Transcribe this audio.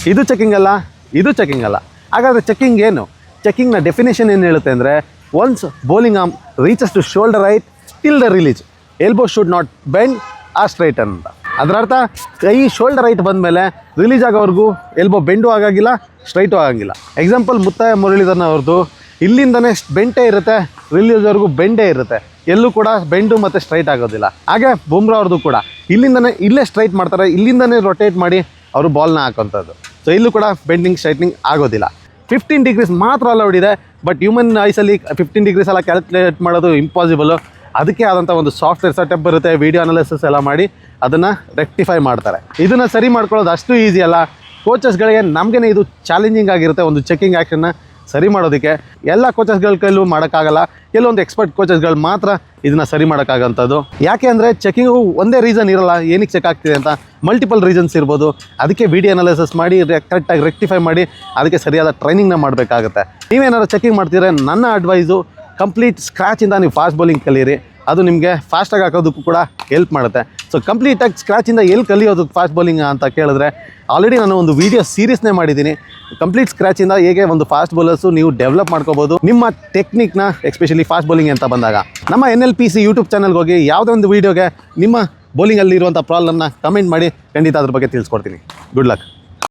ಇದು ಚೆಕಿಂಗ್ ಅಲ್ಲ, ಇದು ಚೆಕಿಂಗ್ ಅಲ್ಲ. ಹಾಗಾದರೆ ಚೆಕಿಂಗ್ ಏನು? ಚೆಕಿಂಗ್ನ ಡೆಫಿನೇಷನ್ ಏನು ಹೇಳುತ್ತೆ ಅಂದರೆ, once bowling arm reaches to shoulder height till the release, elbow should not bend or straight ಅಂತ. ಅದರ ಅರ್ಥ ಕೈ ಶೋಲ್ಡರ್ ಹೈಟ್ ಬಂದಮೇಲೆ ರಿಲೀಸ್ ಆಗೋವರೆಗೂ ಎಲ್ಬೋ ಬೆಂಡು ಆಗೋಂಗಿಲ್ಲ, ಸ್ಟ್ರೈಟು ಆಗೋಂಗಿಲ್ಲ. ಎಕ್ಸಾಂಪಲ್ ಮುತ್ತಯ್ಯ ಮುರಳೀಧರನ್ ಅವ್ರದ್ದು ಇಲ್ಲಿಂದನೇ ಬೆಂಟೇ ಇರುತ್ತೆ, ರಿಲೀಸ್ವರೆಗೂ ಬೆಂಡೇ ಇರುತ್ತೆ, ಎಲ್ಲೂ ಕೂಡ ಬೆಂಡು ಮತ್ತು ಸ್ಟ್ರೈಟ್ ಆಗೋದಿಲ್ಲ. ಹಾಗೆ ಬುಮ್ರಾ ಅವ್ರದ್ದು ಕೂಡ ಇಲ್ಲೇ ಸ್ಟ್ರೈಟ್ ಮಾಡ್ತಾರೆ, ಇಲ್ಲಿಂದನೇ ರೊಟೇಟ್ ಮಾಡಿ ಅವರು ಬಾಲ್ನ ಹಾಕೋಂಥದ್ದು. ಸೊ ಇಲ್ಲೂ ಕೂಡ ಬೆಂಡಿಂಗ್ ಸ್ಟ್ರೈಟ್ನಿಂಗ್ ಆಗೋದಿಲ್ಲ. 15 ಡಿಗ್ರೀಸ್ ಮಾತ್ರ ಅಲೌಡ್ ಇದೆ, ಬಟ್ ಹ್ಯೂಮನ್ ಐಸಲ್ಲಿ 15 ಡಿಗ್ರೀಸ್ ಎಲ್ಲ ಕ್ಯಾಲ್ಕುಲೇಟ್ ಮಾಡೋದು ಇಂಪಾಸಿಬಲು. ಅದಕ್ಕೆ ಆದಂಥ ಒಂದು ಸಾಫ್ಟ್ವೇರ್ ಸೆಟಪ್ ಬರುತ್ತೆ, ವೀಡಿಯೋ ಅನಾಲಿಸಿಸ್ ಎಲ್ಲ ಮಾಡಿ ಅದನ್ನು ರೆಕ್ಟಿಫೈ ಮಾಡ್ತಾರೆ. ಇದನ್ನು ಸರಿ ಮಾಡ್ಕೊಳ್ಳೋದು ಅಷ್ಟು ಈಸಿ ಅಲ್ಲ. ಕೋಚಸ್ಗಳಿಗೆ ನಮಗೇ ಇದು ಚಾಲೆಂಜಿಂಗ್ ಆಗಿರುತ್ತೆ ಒಂದು ಚೆಕಿಂಗ್ ಆ್ಯಕ್ಷನ್ನ ಸರಿ ಮಾಡೋದಕ್ಕೆ. ಎಲ್ಲ ಕೋಚಸ್ಗಳ ಕೈಲೂ ಮಾಡೋಕ್ಕಾಗಲ್ಲ, ಕೆಲವೊಂದು ಎಕ್ಸ್ಪರ್ಟ್ ಕೋಚಸ್ಗಳು ಮಾತ್ರ ಇದನ್ನು ಸರಿ ಮಾಡೋಕ್ಕಾಗಂಥದ್ದು. ಯಾಕೆ ಅಂದರೆ ಚೆಕಿಂಗು ಒಂದೇ ರೀಸನ್ ಇರಲ್ಲ ಏನಕ್ಕೆ ಚೆಕ್ ಆಗ್ತಿದೆ ಅಂತ, ಮಲ್ಟಿಪಲ್ ರೀಸನ್ಸ್ ಇರ್ಬೋದು. ಅದಕ್ಕೆ ವಿಡಿಯೋ ಅನಾಲಿಸಿಸ್ ಮಾಡಿ ಕರೆಕ್ಟಾಗಿ ರೆಕ್ಟಿಫೈ ಮಾಡಿ ಅದಕ್ಕೆ ಸರಿಯಾದ ಟ್ರೈನಿಂಗ್ನ ಮಾಡಬೇಕಾಗುತ್ತೆ. ನೀವೇನಾದ್ರು ಚೆಕಿಂಗ್ ಮಾಡ್ತಿದ್ರೆ ನನ್ನ ಅಡ್ವೈಸು ಕಂಪ್ಲೀಟ್ ಸ್ಕ್ರ್ಯಾಚಿಂದ ನೀವು ಫಾಸ್ಟ್ ಬೌಲಿಂಗ್ ಕಲೀರಿ. ಅದು ನಿಮಗೆ ಫಾಸ್ಟಾಗಿ ಹಾಕೋದಕ್ಕೂ ಕೂಡ ಹೆಲ್ಪ್ ಮಾಡುತ್ತೆ. ಸೊ ಕಂಪ್ಲೀಟಾಗಿ ಸ್ಕ್ರ್ಯಾಚಿಂದ ಎಲ್ಲಿ ಕಲಿಯೋದು ಫಾಸ್ಟ್ ಬೌಲಿಂಗ್ ಅಂತ ಕೇಳಿದ್ರೆ, ಆಲ್ರೆಡಿ ನಾನು ಒಂದು ವೀಡಿಯೋ ಸೀರೀಸ್ನೇ ಮಾಡಿದ್ದೀನಿ. ಕಂಪ್ಲೀಟ್ ಸ್ಕ್ರ್ಯಾಚಿಂದ ಹೇಗೆ ಒಂದು ಫಾಸ್ಟ್ ಬೌಲರ್ಸು ನೀವು ಡೆವಲಪ್ ಮಾಡ್ಕೋಬೋದು ನಿಮ್ಮ ಟೆಕ್ನಿಕ್ನ, ಎಸ್ಪೆಷಲಿ ಫಾಸ್ಟ್ ಬೌಲಿಂಗ್ ಅಂತ ಬಂದಾಗ. ನಮ್ಮ NLPC ಯೂಟ್ಯೂಬ್ ಚಾನಲ್ಗೆ ಹೋಗಿ ಯಾವುದೇ ಒಂದು ವೀಡಿಯೋಗೆ ನಿಮ್ಮ ಬೌಲಿಂಗಲ್ಲಿ ಇರುವಂಥ ಪ್ರಾಬ್ಲಮ್ನ ಕಮೆಂಟ್ ಮಾಡಿ, ಖಂಡಿತ ಅದ್ರ ಬಗ್ಗೆ ತಿಳಿಸ್ಕೊಡ್ತೀನಿ. Good luck.